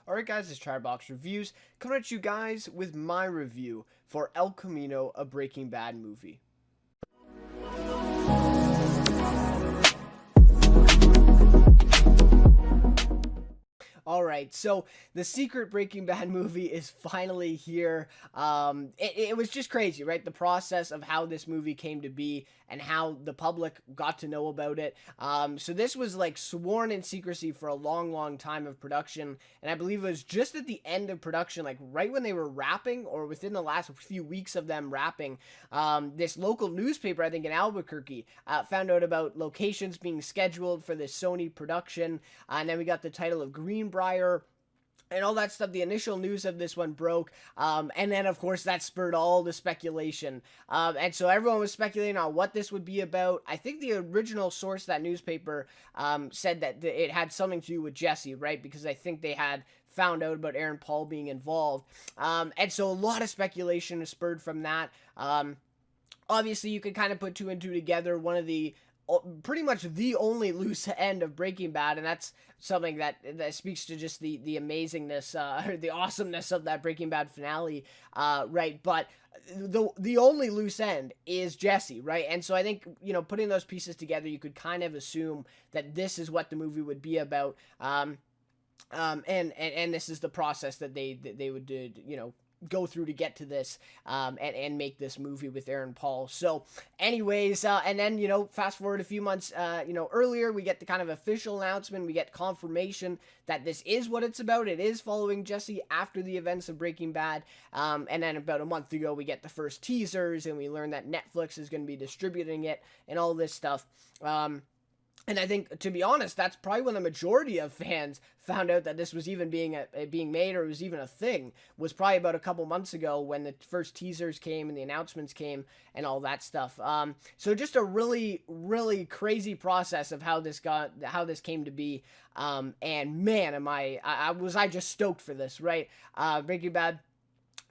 Alright guys, it's Chatterbox Reviews, coming at you guys with my review for El Camino, a Breaking Bad movie. Alright, so the secret Breaking Bad movie is finally here. It was just crazy, right? The process of how this movie came to be and how the public got to know about it. So this was like sworn in secrecy for a long, long time of production. And I believe it was just at the end of production, like right when they were wrapping or within the last few weeks of them wrapping, this local newspaper, I think in Albuquerque, found out about locations being scheduled for this Sony production. And then we got the title of Greenbrier and all that stuff. The initial news of this one broke, and then of course that spurred all the speculation, and so everyone was speculating on what this would be about. I think the original source, that newspaper, said that it had something to do with Jesse, right? Because I think they had found out about Aaron Paul being involved, and so a lot of speculation is spurred from that. Obviously you could kind of put two and two together. One of the pretty much the only loose end of Breaking Bad, and that's something that speaks to just the amazingness, or the awesomeness of that Breaking Bad finale, right? But the only loose end is Jesse, right? And so I think, putting those pieces together, you could kind of assume that this is what the movie would be about, and this is the process that they would do, go through to get to this, and make this movie with Aaron Paul. So anyways, and then, fast forward a few months, earlier, we get the kind of official announcement, we get confirmation that this is what it's about. It is following Jesse after the events of Breaking Bad, and then about a month ago, we get the first teasers, and we learn that Netflix is going to be distributing it, and all this stuff. And I think, to be honest, that's probably when the majority of fans found out that this was even being made, or it was even a thing, was probably about a couple months ago when the first teasers came and the announcements came and all that stuff. So just a really, really crazy process of how this came to be. And man, was I just stoked for this, right? Breaking Bad,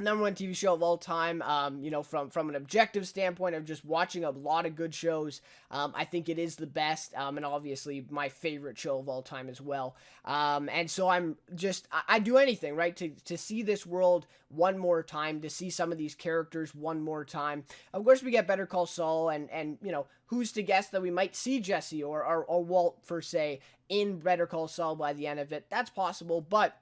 #1 TV show of all time. From an objective standpoint of just watching a lot of good shows, I think it is the best, and obviously my favorite show of all time as well. And so I do anything, right, to see this world one more time, to see some of these characters one more time. Of course, we get Better Call Saul, and who's to guess that we might see Jesse or Walt, per se, in Better Call Saul by the end of it. That's possible, but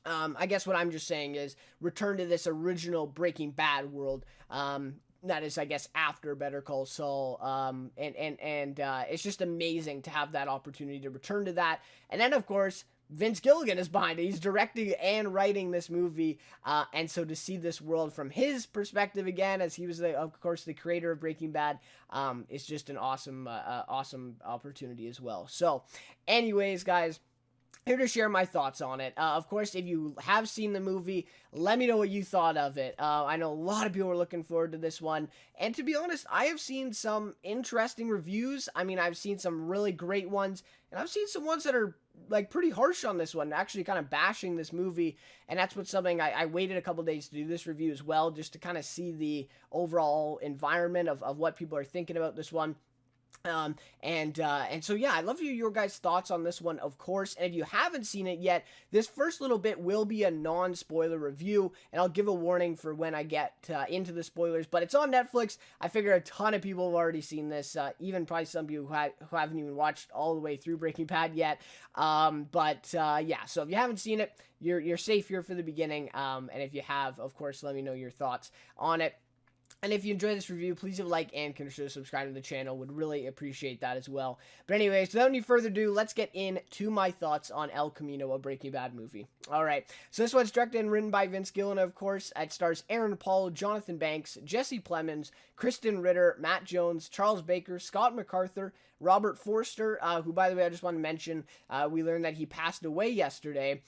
I guess what I'm just saying is return to this original Breaking Bad world. That is, I guess, after Better Call Saul. And it's just amazing to have that opportunity to return to that. And then, of course, Vince Gilligan is behind it. He's directing and writing this movie. And so to see this world from his perspective again, as he was, of course, the creator of Breaking Bad, is just an awesome opportunity as well. So anyways, guys, here to share my thoughts on it. Of course, if you have seen the movie, let me know what you thought of it. I know a lot of people are looking forward to this one. And to be honest, I have seen some interesting reviews. I mean, I've seen some really great ones, and I've seen some ones that are like pretty harsh on this one, actually kind of bashing this movie. And that's something I waited a couple days to do this review as well, just to kind of see the overall environment of what people are thinking about this one. And so yeah, I'd love to hear your guys' thoughts on this one, of course. And if you haven't seen it yet, this first little bit will be a non-spoiler review, and I'll give a warning for when I get into the spoilers. But it's on Netflix. I figure a ton of people have already seen this, even probably some people who haven't even watched all the way through Breaking Bad yet. Yeah, so if you haven't seen it, you're safe here for the beginning. And if you have, of course, let me know your thoughts on it. And if you enjoyed this review, please leave a like and consider subscribing to the channel. Would really appreciate that as well. But anyways, without any further ado, let's get into my thoughts on El Camino, a Breaking Bad movie. Alright, so this one's directed and written by Vince Gilligan, of course. It stars Aaron Paul, Jonathan Banks, Jesse Plemons, Kristen Ritter, Matt Jones, Charles Baker, Scott MacArthur, Robert Forster, who, by the way, I just want to mention, we learned that he passed away yesterday.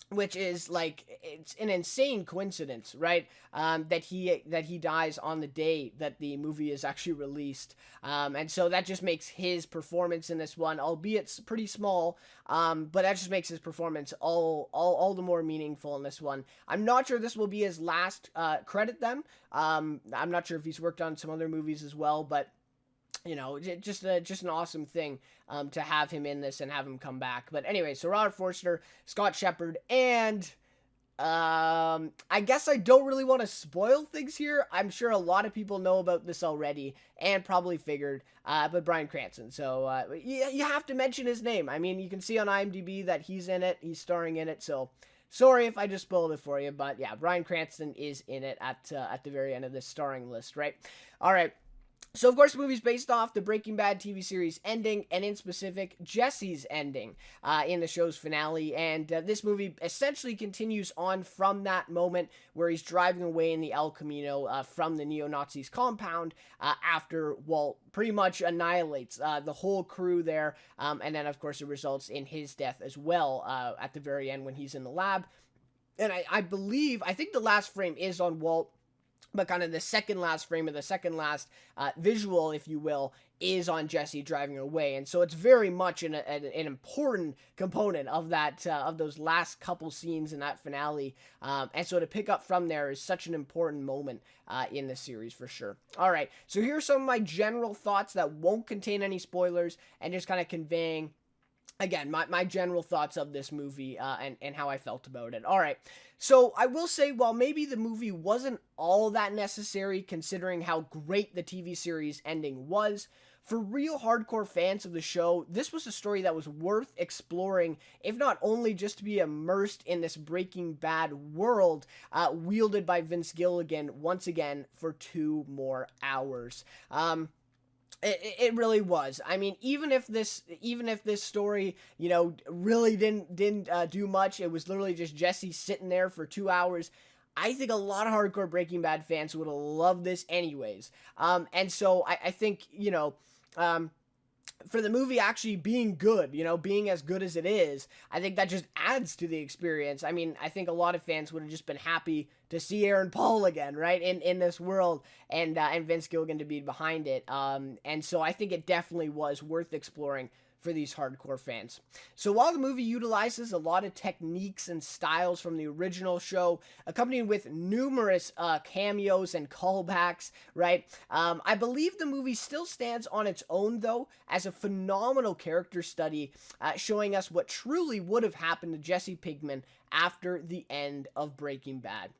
Which is like, it's an insane coincidence, right? That he dies on the day that the movie is actually released, and so that just makes his performance in this one, albeit pretty small, but that just makes his performance all the more meaningful in this one. I'm not sure this will be his last credit then. I'm not sure if he's worked on some other movies as well, but just an awesome thing to have him in this and have him come back. But anyway, so Robert Forster, Scott Shepherd, and I guess I don't really want to spoil things here. I'm sure a lot of people know about this already and probably figured, but Bryan Cranston. So you have to mention his name. I mean, you can see on IMDb that he's in it. He's starring in it. So sorry if I just spoiled it for you, but yeah, Bryan Cranston is in it at the very end of this starring list, right? All right. So, of course, the movie's based off the Breaking Bad TV series ending, and in specific, Jesse's ending in the show's finale. And this movie essentially continues on from that moment where he's driving away in the El Camino from the neo-Nazis compound after Walt pretty much annihilates the whole crew there. And then, of course, it results in his death as well at the very end when he's in the lab. And I think the last frame is on Walt, but kind of the second last frame of the second last visual, if you will, is on Jesse driving away. And so it's very much an important component of that of those last couple scenes in that finale. And so to pick up from there is such an important moment in the series for sure. All right, so here are some of my general thoughts that won't contain any spoilers and just kind of conveying, again, my general thoughts of this movie and how I felt about it. All right, so I will say, while maybe the movie wasn't all that necessary considering how great the TV series ending was, for real hardcore fans of the show, this was a story that was worth exploring, if not only just to be immersed in this Breaking Bad world wielded by Vince Gilligan once again for 2 more hours. It really was. I mean, even if this story, really didn't do much, it was literally just Jesse sitting there for 2 hours. I think a lot of hardcore Breaking Bad fans would have loved this anyways. And so I think, for the movie actually being good, being as good as it is, I think that just adds to the experience. I mean, I think a lot of fans would have just been happy to see Aaron Paul again, right, in this world, and Vince Gilligan to be behind it. And so I think it definitely was worth exploring for these hardcore fans. So while the movie utilizes a lot of techniques and styles from the original show, accompanied with numerous cameos and callbacks, right, I believe the movie still stands on its own, though, as a phenomenal character study, showing us what truly would have happened to Jesse Pinkman after the end of Breaking Bad.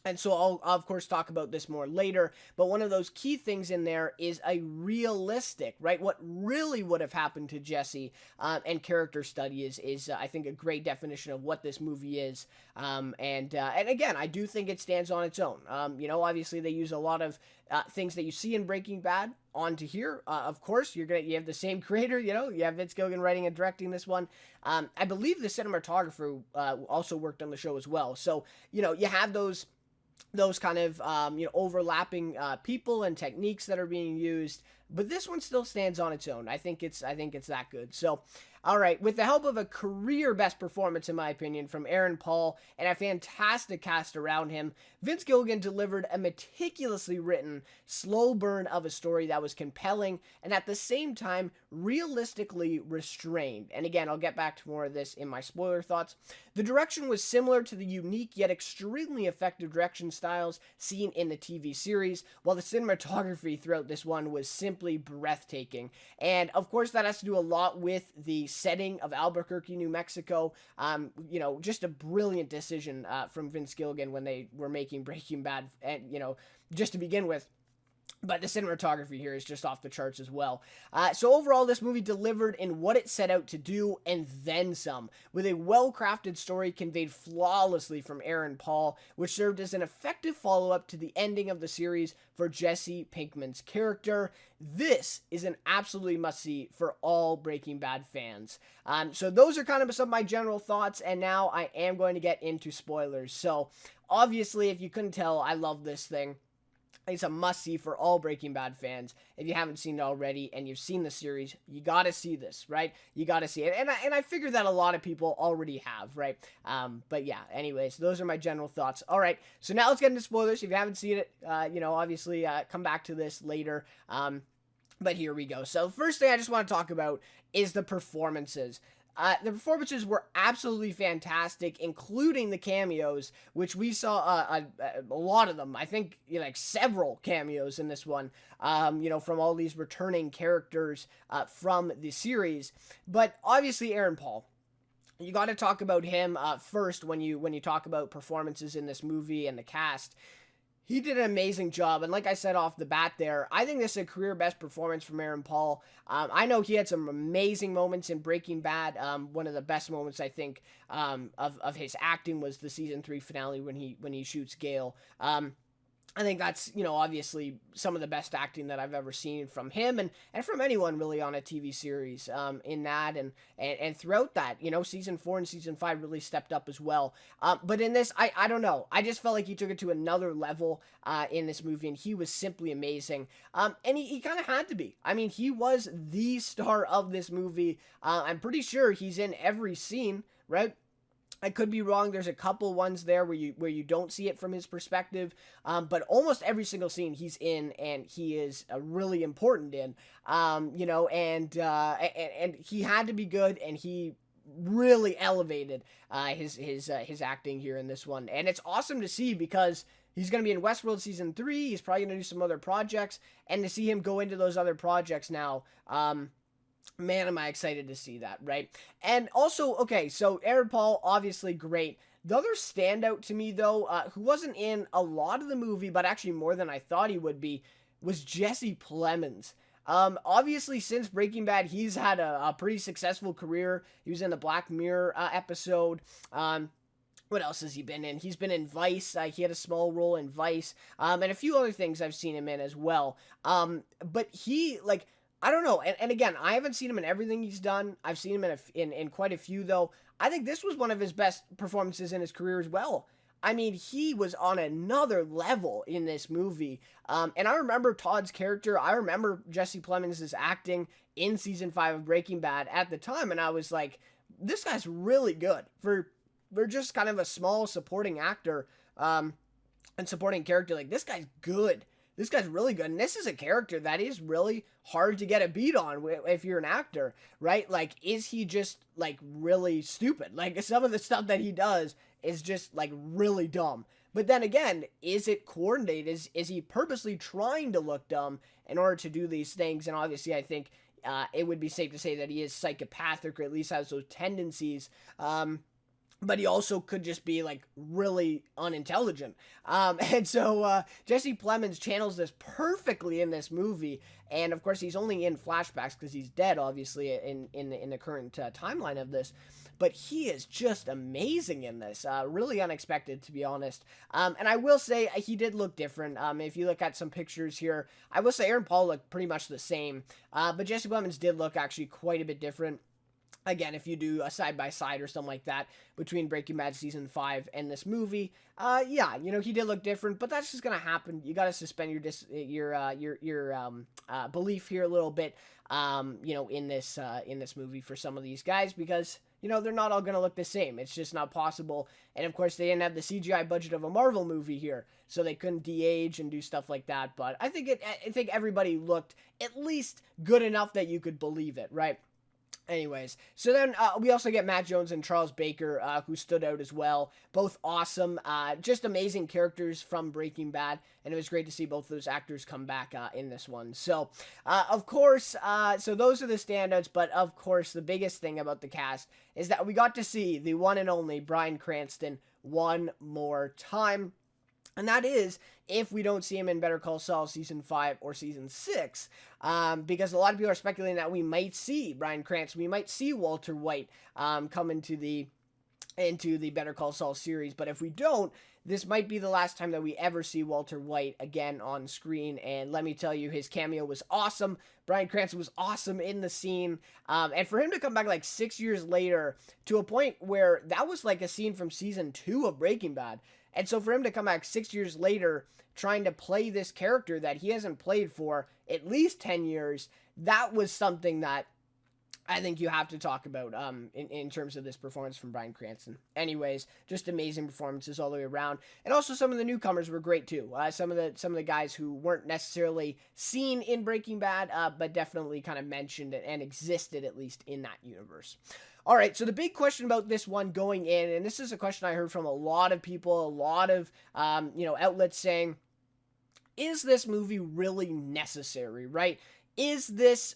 And so I'll, of course, talk about this more later, but one of those key things in there is a realistic, right, what really would have happened to Jesse, and character study is I think, a great definition of what this movie is, and again, I do think it stands on its own. Obviously they use a lot of things that you see in Breaking Bad onto here. Of course, you have the same creator, you have Vince Gilligan writing and directing this one. I believe the cinematographer also worked on the show as well, so, you have those kind of, overlapping people and techniques that are being used, but this one still stands on its own. I think it's that good. So, all right, with the help of a career best performance, in my opinion, from Aaron Paul and a fantastic cast around him, Vince Gilligan delivered a meticulously written, slow burn of a story that was compelling and at the same time realistically restrained. And again, I'll get back to more of this in my spoiler thoughts. The direction was similar to the unique yet extremely effective direction styles seen in the TV series, while the cinematography throughout this one was simply breathtaking. And of course, that has to do a lot with the setting of Albuquerque, New Mexico. Just a brilliant decision from Vince Gilligan when they were making Breaking Bad, and just to begin with. But the cinematography here is just off the charts as well. So overall, this movie delivered in what it set out to do, and then some, with a well-crafted story conveyed flawlessly from Aaron Paul, which served as an effective follow-up to the ending of the series for Jesse Pinkman's character. This is an absolutely must-see for all Breaking Bad fans. So those are kind of some of my general thoughts, and now I am going to get into spoilers. So obviously, if you couldn't tell, I love this thing. It's a must-see for all Breaking Bad fans. If you haven't seen it already and you've seen the series, you gotta see this, right? You gotta see it. And I figure that a lot of people already have, right? But yeah, anyways, those are my general thoughts. All right, so now let's get into spoilers. If you haven't seen it, obviously come back to this later. But here we go. So first thing I just want to talk about is the performances. The performances were absolutely fantastic, including the cameos, which we saw a lot of them. I think like several cameos in this one. From all these returning characters from the series. But obviously, Aaron Paul. You got to talk about him first when you talk about performances in this movie and the cast. He did an amazing job, and like I said off the bat there, I think this is a career best performance from Aaron Paul. I know he had some amazing moments in Breaking Bad. One of the best moments I think of his acting was the season 3 finale when he shoots Gale. I think that's, obviously some of the best acting that I've ever seen from him and from anyone really on a TV series in that and throughout that, season 4 and season 5 really stepped up as well. But in this, I don't know. I just felt like he took it to another level in this movie, and he was simply amazing. And he kind of had to be. I mean, he was the star of this movie. I'm pretty sure he's in every scene, right? I could be wrong. There's a couple ones there where you don't see it from his perspective, but almost every single scene he's in, and he is really important in. And he had to be good, and he really elevated his acting here in this one, and it's awesome to see because he's going to be in Westworld season 3. He's probably going to do some other projects, and to see him go into those other projects now. Man, am I excited to see that, right? And also, okay, so Aaron Paul, obviously great. The other standout to me, though, who wasn't in a lot of the movie, but actually more than I thought he would be, was Jesse Plemons. Obviously, since Breaking Bad, he's had a pretty successful career. He was in the Black Mirror episode. What else has he been in? He's been in Vice. He had a small role in Vice. And a few other things I've seen him in as well. But he, I don't know, and again, I haven't seen him in everything he's done. I've seen him in quite a few, though. I think this was one of his best performances in his career as well. I mean, he was on another level in this movie. And I remember Todd's character. I remember Jesse Plemons' acting in season 5 of Breaking Bad at the time, and I was like, this guy's really good for just kind of a small supporting actor and supporting character. Like, this guy's good. This guy's really good, and this is a character that is really hard to get a beat on if you're an actor, right? Like, is he just, really stupid? Like, some of the stuff that he does is just, really dumb. But then again, is it coordinated? Is he purposely trying to look dumb in order to do these things? And obviously, I think it would be safe to say that he is psychopathic, or at least has those tendencies. But he also could just be, really unintelligent. And so Jesse Plemons channels this perfectly in this movie. And, of course, he's only in flashbacks because he's dead, obviously, in the current timeline of this. But he is just amazing in this. Really unexpected, to be honest. And I will say he did look different. If you look at some pictures here, I will say Aaron Paul looked pretty much the same. But Jesse Plemons did look actually quite a bit different. Again, if you do a side-by-side or something like that between Breaking Bad season 5 and this movie, he did look different, but that's just gonna happen. You gotta suspend your belief here a little bit, in this movie for some of these guys, because they're not all gonna look the same. It's just not possible. And of course, they didn't have the CGI budget of a Marvel movie here, so they couldn't de-age and do stuff like that. But I think everybody looked at least good enough that you could believe it, right? Anyways, so then we also get Matt Jones and Charles Baker, who stood out as well. Both awesome, just amazing characters from Breaking Bad, and it was great to see both those actors come back in this one. So, of course, so those are the standouts, but of course, the biggest thing about the cast is that we got to see the one and only Bryan Cranston one more time. And that is if we don't see him in Better Call Saul season 5 or season 6. Because a lot of people are speculating that we might see Bryan Cranston, we might see Walter White come into the Better Call Saul series. But if we don't, this might be the last time that we ever see Walter White again on screen. And let me tell you, his cameo was awesome. Bryan Cranston was awesome in the scene. And for him to come back 6 years later to a point where that was a scene from season 2 of Breaking Bad. And so for him to come back 6 years later trying to play this character that he hasn't played for at least 10 years, that was something that I think you have to talk about in terms of this performance from Bryan Cranston. Anyways, just amazing performances all the way around. And also some of the newcomers were great too. Some of the guys who weren't necessarily seen in Breaking Bad, but definitely kind of mentioned and existed at least in that universe. All right, so the big question about this one going in, and this is a question I heard from a lot of people, a lot of outlets saying, is this movie really necessary, right? Is this,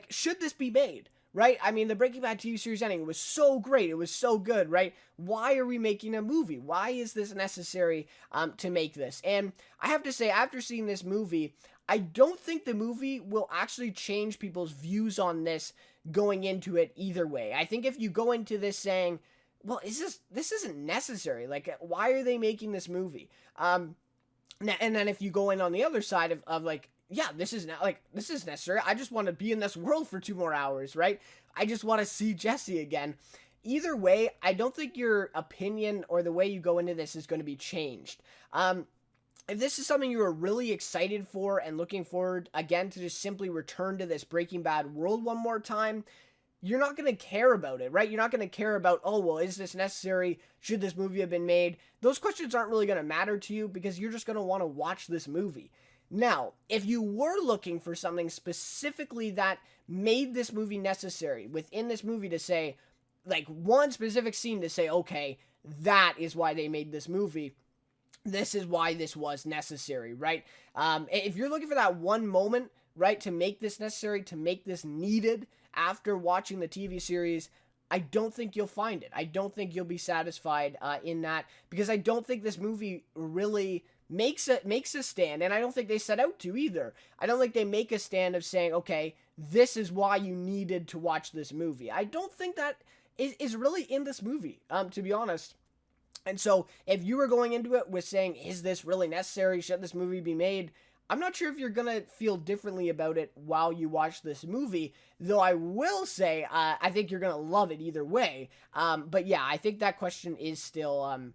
should this be made, right? I mean, the Breaking Bad TV series ending was so great. It was so good, right? Why are we making a movie? Why is this necessary to make this? And I have to say, after seeing this movie, I don't think the movie will actually change people's views on this going into it either way. I think if you go into this saying, well, this isn't necessary. Like, why are they making this movie? And then if you go in on the other side of like, yeah, this is necessary. I just want to be in this world for 2 more hours, right? I just want to see Jesse again. Either way, I don't think your opinion or the way you go into this is going to be changed. If this is something you are really excited for and looking forward, again, to just simply return to this Breaking Bad world one more time, you're not going to care about it, right? You're not going to care about, oh, well, is this necessary? Should this movie have been made? Those questions aren't really going to matter to you because you're just going to want to watch this movie. Now, if you were looking for something specifically that made this movie necessary within this movie to say, like, one specific scene to say, okay, that is why they made this movie, this is why this was necessary, right? If you're looking for that one moment, right, to make this necessary, to make this needed after watching the TV series, I don't think you'll find it. I don't think you'll be satisfied in that, because I don't think this movie really makes a stand, and I don't think they set out to either. I don't think they make a stand of saying, okay, this is why you needed to watch this movie. I don't think that is really in this movie, to be honest. And so, if you were going into it with saying, is this really necessary? Should this movie be made? I'm not sure if you're going to feel differently about it while you watch this movie, though I will say, I think you're going to love it either way. But yeah, I think that question is still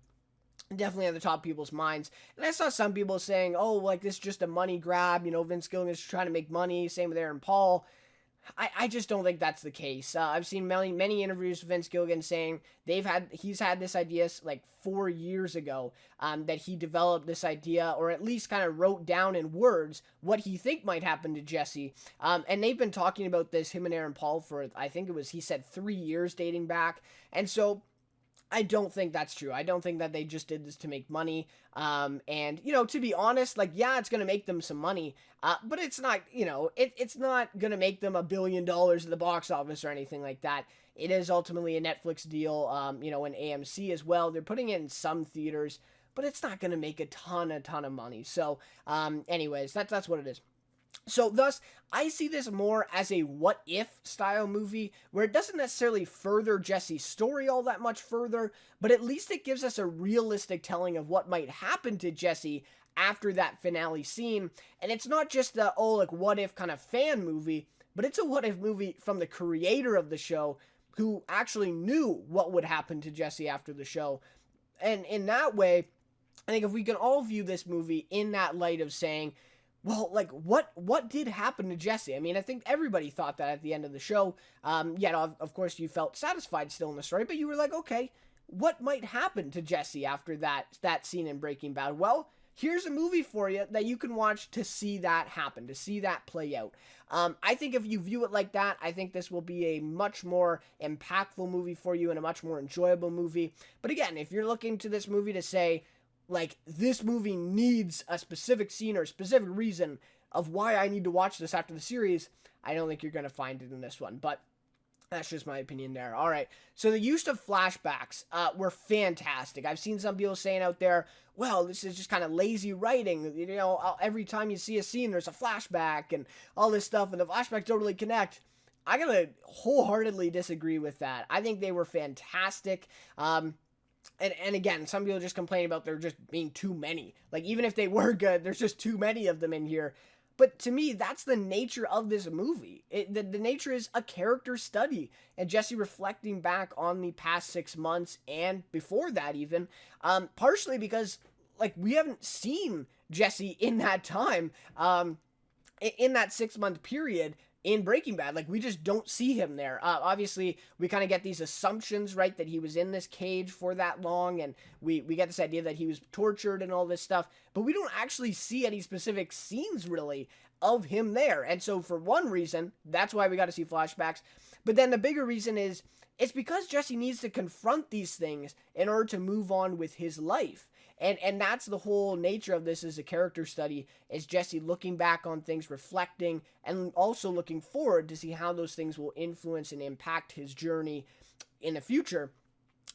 definitely on the top of people's minds. And I saw some people saying, oh, like, this is just a money grab, Vince Gilligan is trying to make money, same with Aaron Paul. I just don't think that's the case. I've seen many interviews with Vince Gilligan saying he's had this idea like 4 years ago, that he developed this idea, or at least kind of wrote down in words what he think might happen to Jesse. And they've been talking about this, him and Aaron Paul, for, I think he said 3 years dating back. And so I don't think that's true. I don't think that they just did this to make money. And, to be honest, like, yeah, it's going to make them some money, but it's not, it's not going to make them $1 billion at the box office or anything like that. It is ultimately a Netflix deal, and AMC as well. They're putting it in some theaters, but it's not going to make a ton of money. So, anyways, that's what it is. So thus, I see this more as a what-if style movie, where it doesn't necessarily further Jesse's story all that much further, but at least it gives us a realistic telling of what might happen to Jesse after that finale scene. And it's not just a, what-if kind of fan movie, but it's a what-if movie from the creator of the show, who actually knew what would happen to Jesse after the show. And in that way, I think if we can all view this movie in that light of saying, well, like, what did happen to Jesse? I mean, I think everybody thought that at the end of the show. Yet, of course, you felt satisfied still in the story, but you were like, okay, what might happen to Jesse after that scene in Breaking Bad? Well, here's a movie for you that you can watch to see that happen, to see that play out. I think if you view it like that, I think this will be a much more impactful movie for you and a much more enjoyable movie. But again, if you're looking to this movie to say, like, this movie needs a specific scene or a specific reason of why I need to watch this after the series, I don't think you're going to find it in this one. But that's just my opinion there. All right. So the use of flashbacks were fantastic. I've seen some people saying out there, well, this is just kind of lazy writing. Every time you see a scene, there's a flashback and all this stuff, and the flashbacks don't really connect. I gotta wholeheartedly disagree with that. I think they were fantastic. And again, some people just complain about there just being too many. Like, even if they were good, there's just too many of them in here. But to me, that's the nature of this movie. The nature is a character study. And Jesse reflecting back on the past 6 months and before that even, partially because, like, we haven't seen Jesse in that time, in that 6-month period in Breaking Bad. Like, we just don't see him there. Obviously, we kind of get these assumptions, right, that he was in this cage for that long, and we get this idea that he was tortured and all this stuff, but we don't actually see any specific scenes, really, of him there. And so, for one reason, that's why we got to see flashbacks. But then the bigger reason is it's because Jesse needs to confront these things in order to move on with his life. And that's the whole nature of this as a character study, is Jesse looking back on things, reflecting, and also looking forward to see how those things will influence and impact his journey in the future.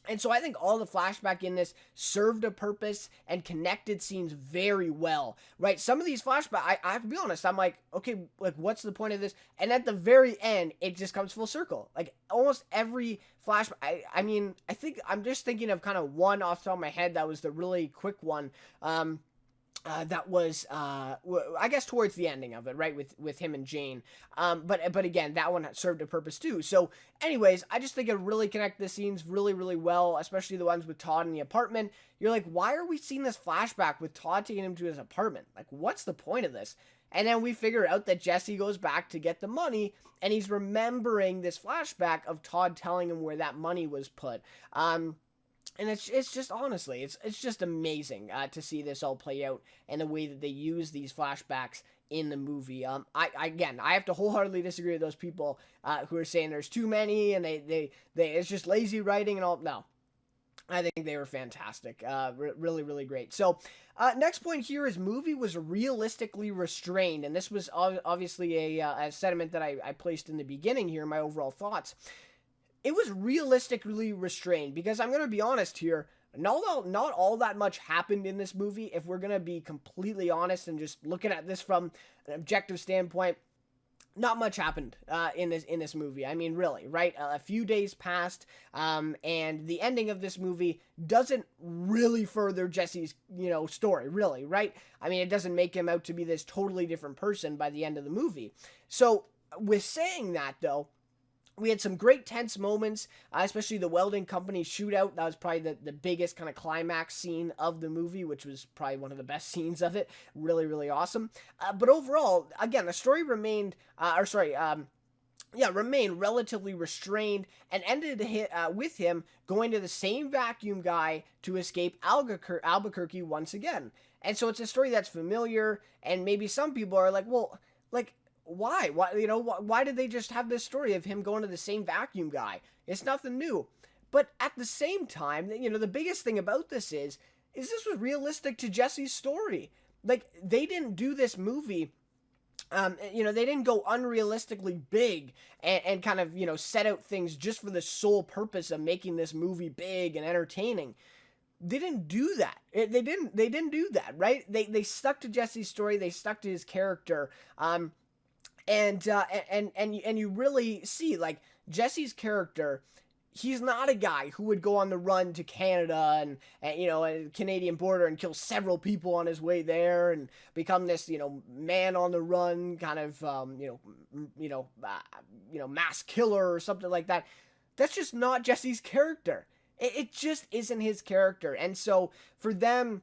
And so I think all the flashback in this served a purpose and connected scenes very well, right? Some of these flashbacks, I have to be honest, I'm like, okay, like, what's the point of this? And at the very end, it just comes full circle. Like, almost every flashback, I mean, I think, I'm just thinking of kind of one off the top of my head that was the really quick one, that was, I guess, towards the ending of it, right, with him and Jane. But again, that one served a purpose too. So, anyways, I just think it really connected the scenes really, really well, especially the ones with Todd in the apartment. You're like, why are we seeing this flashback with Todd taking him to his apartment? Like, what's the point of this? And then we figure out that Jesse goes back to get the money, and he's remembering this flashback of Todd telling him where that money was put. And it's just, honestly, it's just amazing to see this all play out and the way that they use these flashbacks in the movie. I have to wholeheartedly disagree with those people who are saying there's too many and they it's just lazy writing and all. No, I think they were fantastic. Really, really great. So, next point here is movie was realistically restrained, and this was obviously a sentiment that I placed in the beginning here, my overall thoughts. It was realistically restrained, because I'm going to be honest here, not all that much happened in this movie. If we're going to be completely honest and just looking at this from an objective standpoint, not much happened in this movie. I mean, really, right? A few days passed, and the ending of this movie doesn't really further Jesse's, story, really, right? I mean, it doesn't make him out to be this totally different person by the end of the movie. So, with saying that, though, we had some great tense moments, especially the welding company shootout. That was probably the biggest kind of climax scene of the movie, which was probably one of the best scenes of it. Really, really awesome. But overall, again, the story remained relatively restrained and ended with him going to the same vacuum guy to escape Albuquerque once again. And so it's a story that's familiar, and maybe some people are like, well, like, why? Why did they just have this story of him going to the same vacuum guy? It's nothing new. But at the same time, the biggest thing about this is this was realistic to Jesse's story. Like, they didn't do this movie, they didn't go unrealistically big and kind of, set out things just for the sole purpose of making this movie big and entertaining. They didn't do that. They didn't do that, right? They stuck to Jesse's story. They stuck to his character. And you really see, like, Jesse's character, he's not a guy who would go on the run to Canada and a Canadian border and kill several people on his way there and become this, man on the run kind of, mass killer or something like that. That's just not Jesse's character. It just isn't his character. And so for them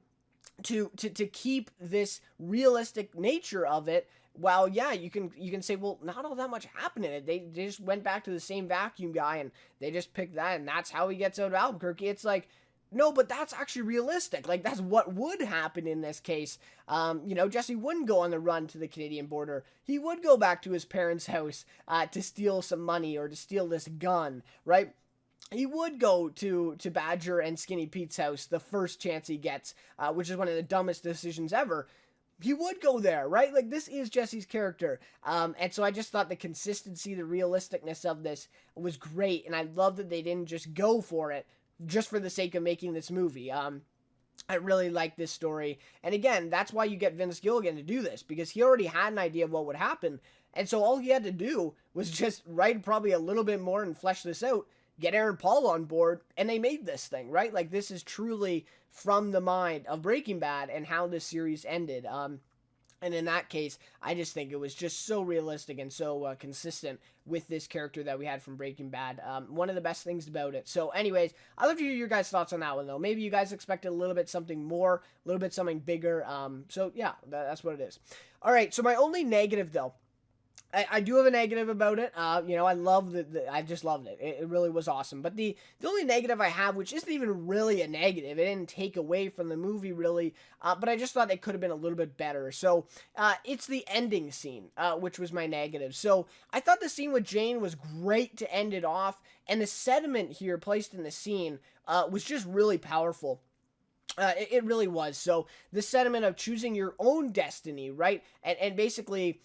to keep this realistic nature of it, while, yeah, you can say, well, not all that much happened in it. They just went back to the same vacuum guy, and they just picked that, and that's how he gets out of Albuquerque. It's like, no, but that's actually realistic. Like, that's what would happen in this case. Jesse wouldn't go on the run to the Canadian border. He would go back to his parents' house to steal some money or to steal this gun, right? He would go to Badger and Skinny Pete's house the first chance he gets, which is one of the dumbest decisions ever. He would go there, right? Like, this is Jesse's character. And so I just thought the consistency, the realisticness of this was great. And I love that they didn't just go for it just for the sake of making this movie. I really like this story. And again, that's why you get Vince Gilligan to do this, because he already had an idea of what would happen. And so all he had to do was just write probably a little bit more and flesh this out, get Aaron Paul on board, and they made this thing, right? Like, this is truly from the mind of Breaking Bad and how this series ended. And in that case, I just think it was just so realistic and so consistent with this character that we had from Breaking Bad. One of the best things about it. So anyways, I'd love to hear your guys' thoughts on that one, though. Maybe you guys expected a little bit something more, a little bit something bigger. So yeah, that's what it is. All right, so my only negative, though, I do have a negative about it. I love I just loved it. It really was awesome. But the only negative I have, which isn't even really a negative, it didn't take away from the movie really, but I just thought it could have been a little bit better. So it's the ending scene, which was my negative. So I thought the scene with Jane was great to end it off, and the sentiment here placed in the scene was just really powerful. It really was. So the sentiment of choosing your own destiny, right? And basically,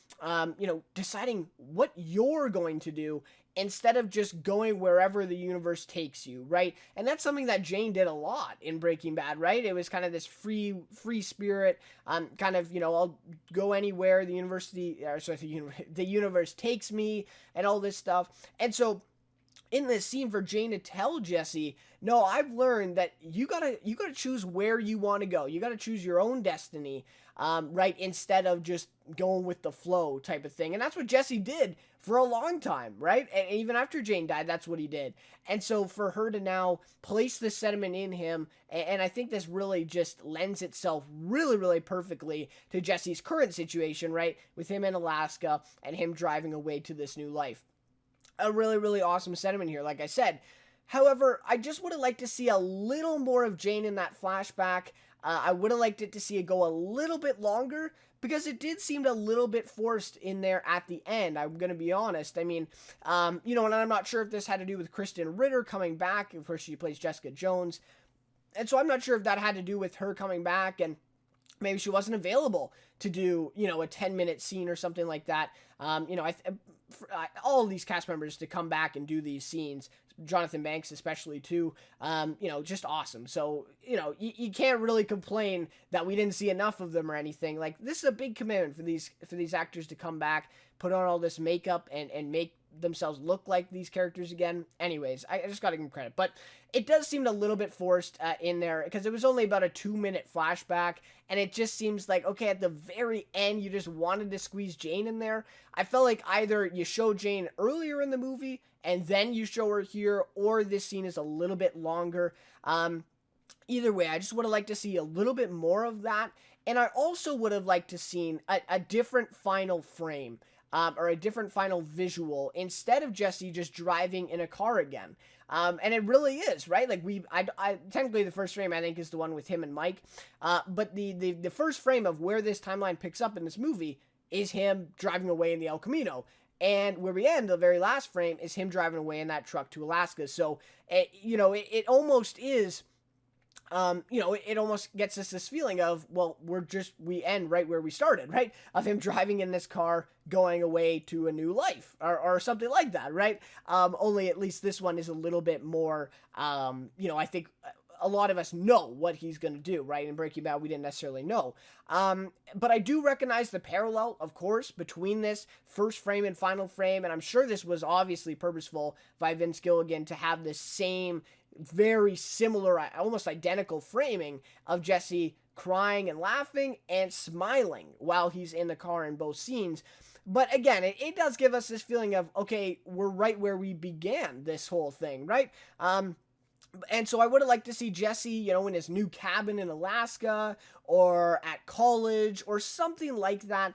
deciding what you're going to do instead of just going wherever the universe takes you, right? And that's something that Jane did a lot in Breaking Bad, right? It was kind of this free spirit, kind of, I'll go anywhere the universe takes me and all this stuff. And so in this scene for Jane to tell Jesse, no, I've learned that you gotta choose where you want to go. You gotta choose your own destiny, right? Instead of just going with the flow type of thing. And that's what Jesse did for a long time, right? And even after Jane died, that's what he did. And so for her to now place this sentiment in him, and I think this really just lends itself really, really perfectly to Jesse's current situation, right? With him in Alaska and him driving away to this new life. A really, really awesome sentiment here, like I said. However, I just would have liked to see a little more of Jane in that flashback. I would have liked it to see it go a little bit longer, because it did seem a little bit forced in there at the end. I'm going to be honest. I mean, and I'm not sure if this had to do with Kristen Ritter coming back. Of course, she plays Jessica Jones. And so I'm not sure if that had to do with her coming back and maybe she wasn't available to do, a 10-minute scene or something like that. All of these cast members to come back and do these scenes, Jonathan Banks especially too, just awesome. So, you can't really complain that we didn't see enough of them or anything. Like, this is a big commitment for these actors to come back, put on all this makeup and make themselves look like these characters again. Anyways, I just gotta give them credit. But it does seem a little bit forced in there, because it was only about a 2-minute flashback, and it just seems like, okay, at the very end, you just wanted to squeeze Jane in there. I felt like either you show Jane earlier in the movie, and then you show her here, or this scene is a little bit longer. Either way, I just would have liked to see a little bit more of that, and I also would have liked to seen a different final frame. Or a different final visual, instead of Jesse just driving in a car again. And it really is, right? Like, I technically the first frame I think is the one with him and Mike. But the first frame of where this timeline picks up in this movie is him driving away in the El Camino. And where we end, the very last frame, is him driving away in that truck to Alaska. So, it almost is, it almost gets us this feeling of, well, we end right where we started, right? Of him driving in this car, going away to a new life, or something like that, right? Only at least this one is a little bit more, I think a lot of us know what he's going to do, right? In Breaking Bad, we didn't necessarily know. But I do recognize the parallel, of course, between this first frame and final frame, and I'm sure this was obviously purposeful by Vince Gilligan to have this same very similar, almost identical framing of Jesse crying and laughing and smiling while he's in the car in both scenes. But again, it does give us this feeling of, okay, we're right where we began this whole thing, right? And so I would have liked to see Jesse, in his new cabin in Alaska, or at college, or something like that,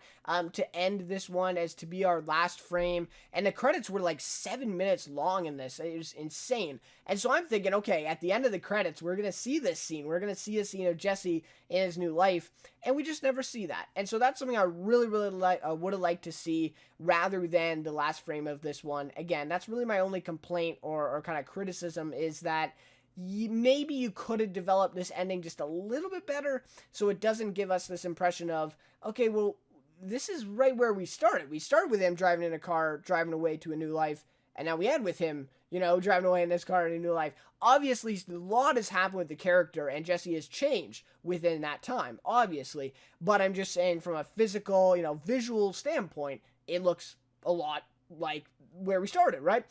to end this one as to be our last frame. And the credits were like 7 minutes long in this. It was insane. And so I'm thinking, okay, at the end of the credits, we're going to see this scene. We're going to see a scene of Jesse in his new life, and we just never see that. And so that's something I really, really would have liked to see, rather than the last frame of this one. Again, that's really my only complaint or kind of criticism, is that maybe you could have developed this ending just a little bit better, so it doesn't give us this impression of, okay, well, this is right where we started. We started with him driving in a car, driving away to a new life, and now we end with him, driving away in this car in a new life. Obviously, a lot has happened with the character, and Jesse has changed within that time, obviously. But I'm just saying, from a physical, visual standpoint, it looks a lot like where we started, right?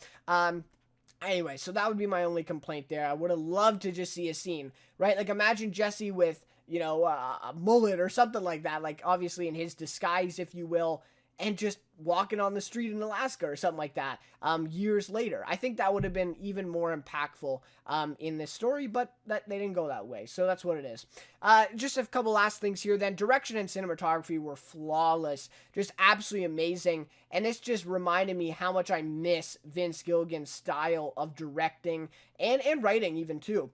Anyway, so that would be my only complaint there. I would have loved to just see a scene, right? Like, imagine Jesse with, a mullet or something like that, like, obviously in his disguise, if you will, and just walking on the street in Alaska or something like that years later. I think that would have been even more impactful in this story, but that they didn't go that way. So that's what it is. Just a couple last things here then. Direction and cinematography were flawless, just absolutely amazing. And this just reminded me how much I miss Vince Gilligan's style of directing and writing even too.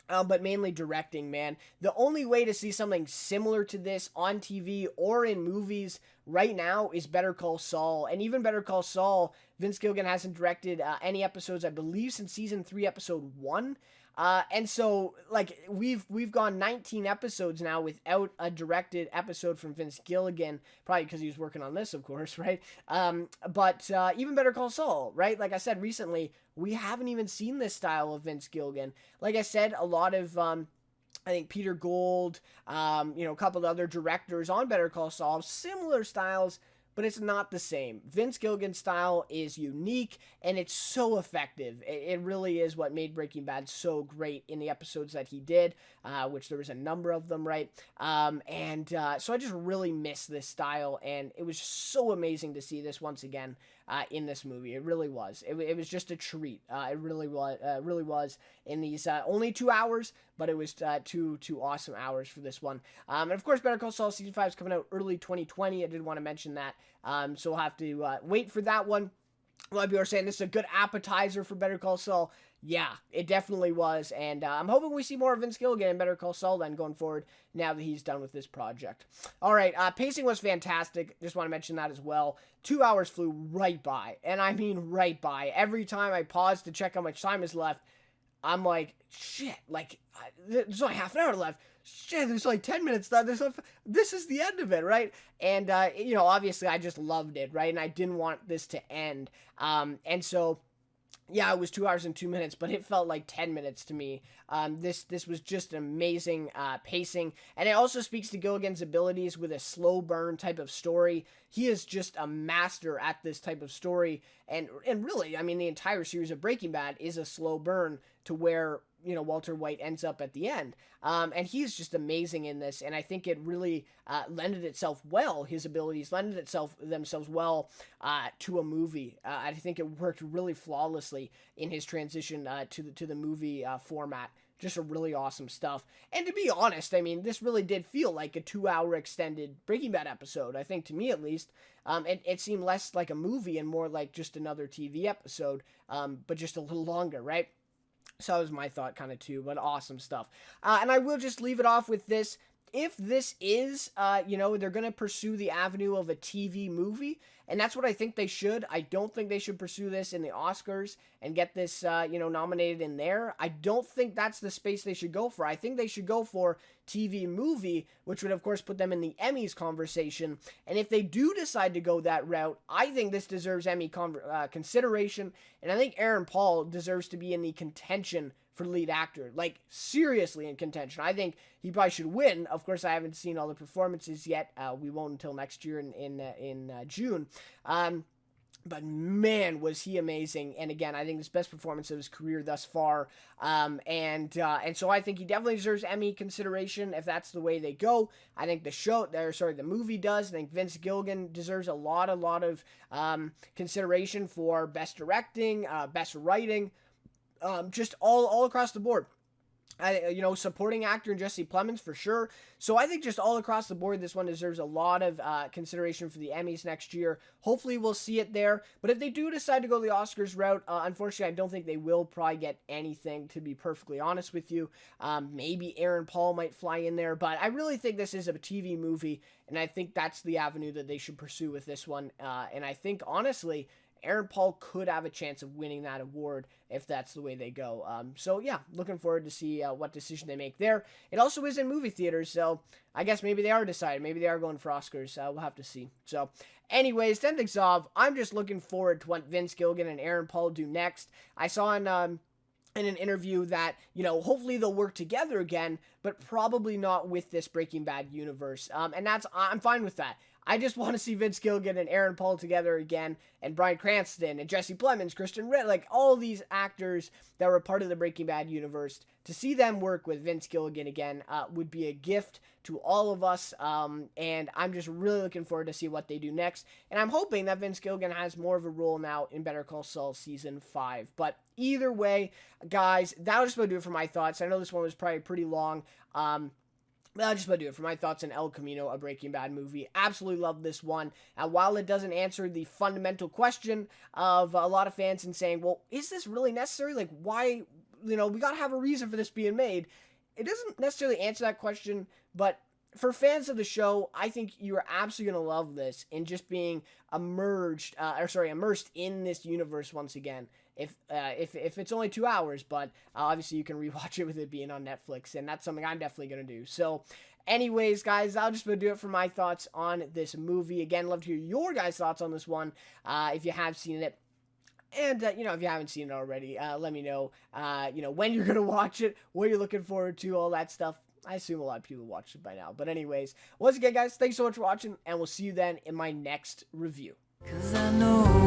But mainly directing, man. The only way to see something similar to this on TV or in movies right now is Better Call Saul. And even Better Call Saul, Vince Gilligan hasn't directed any episodes, I believe, since season 3, episode 1. And so, like, we've gone 19 episodes now without a directed episode from Vince Gilligan, probably because he was working on this, of course, right? But even Better Call Saul, right? Like I said recently, we haven't even seen this style of Vince Gilligan. Like I said, a lot of I think Peter Gould, a couple of other directors on Better Call Saul, similar styles, but it's not the same. Vince Gilligan's style is unique, and it's so effective. It really is what made Breaking Bad so great in the episodes that he did, which there was a number of them, right? So I just really miss this style, and it was so amazing to see this once again in this movie. It really was. It was just a treat. It really was in these only 2 hours, but it was two awesome hours for this one. And of course, Better Call Saul Season 5 is coming out early 2020. I did want to mention that. So we'll have to wait for that one. A lot of people are saying this is a good appetizer for Better Call Saul. Yeah, it definitely was. And I'm hoping we see more of Vince Gilligan and Better Call Saul then going forward now that he's done with this project. All right, pacing was fantastic. Just want to mention that as well. 2 hours flew right by. And I mean right by. Every time I paused to check how much time is left, I'm like, shit, like, there's only half an hour left. Shit, there's like 10 minutes left. This is the end of it, right? And, obviously I just loved it, right? And I didn't want this to end. And so, yeah, it was 2 hours and 2 minutes, but it felt like 10 minutes to me. This was just an amazing pacing, and it also speaks to Gilligan's abilities with a slow burn type of story. He is just a master at this type of story, and really, I mean, the entire series of Breaking Bad is a slow burn to where Walter White ends up at the end. And he's just amazing in this, and I think it really lended itself well, his abilities lended themselves well to a movie. I think it worked really flawlessly in his transition to the movie format. Just a really awesome stuff. And to be honest, I mean, this really did feel like a 2-hour extended Breaking Bad episode, I think, to me at least. It seemed less like a movie and more like just another TV episode, but just a little longer, right? So that was my thought kind of too, but awesome stuff. And I will just leave it off with this. If this is, they're going to pursue the avenue of a TV movie, and that's what I think they should. I don't think they should pursue this in the Oscars and get this, nominated in there. I don't think that's the space they should go for. I think they should go for TV movie, which would, of course, put them in the Emmys conversation. And if they do decide to go that route, I think this deserves Emmy consideration, and I think Aaron Paul deserves to be in the contention for lead actor, like seriously in contention. I think he probably should win. Of course, I haven't seen all the performances yet. We won't until next year in June. But man, was he amazing! And again, I think his best performance of his career thus far. And so I think he definitely deserves Emmy consideration if that's the way they go. I think the movie does. I think Vince Gilligan deserves a lot of consideration for best directing, best writing. Just all across the board. Supporting actor and Jesse Plemons for sure. So I think just all across the board, this one deserves a lot of consideration for the Emmys next year. Hopefully we'll see it there. But if they do decide to go the Oscars route, unfortunately, I don't think they will probably get anything, to be perfectly honest with you. Maybe Aaron Paul might fly in there, but I really think this is a TV movie, and I think that's the avenue that they should pursue with this one. And I think, honestly, Aaron Paul could have a chance of winning that award if that's the way they go. So yeah, looking forward to see what decision they make there. It also is in movie theaters, so I guess maybe they are decided. Maybe they are going for Oscars. We'll have to see. So anyways, to end things off, I'm just looking forward to what Vince Gilligan and Aaron Paul do next. I saw in an interview that, hopefully they'll work together again, but probably not with this Breaking Bad universe. And I'm fine with that. I just want to see Vince Gilligan and Aaron Paul together again, and Bryan Cranston and Jesse Plemons, Christian Ritter, like all these actors that were part of the Breaking Bad universe. To see them work with Vince Gilligan again would be a gift to all of us, and I'm just really looking forward to see what they do next. And I'm hoping that Vince Gilligan has more of a role now in Better Call Saul Season 5. But either way, guys, that was just about to do it for my thoughts. I know this one was probably pretty long. That'll just about do it for my thoughts on El Camino, a Breaking Bad movie. Absolutely love this one. While it doesn't answer the fundamental question of a lot of fans and saying, well, is this really necessary? Like, why, we gotta have a reason for this being made. It doesn't necessarily answer that question, but for fans of the show, I think you are absolutely gonna love this and just being immersed in this universe once again. If it's only 2 hours, but obviously you can rewatch it with it being on Netflix, and that's something I'm definitely going to do. So anyways, guys, I'll just do it for my thoughts on this movie. Again, love to hear your guys' thoughts on this one, if you have seen it. And, if you haven't seen it already, let me know, when you're going to watch it, what you're looking forward to, all that stuff. I assume a lot of people watched it by now. But anyways, once again, guys, thanks so much for watching, and we'll see you then in my next review. 'Cause I know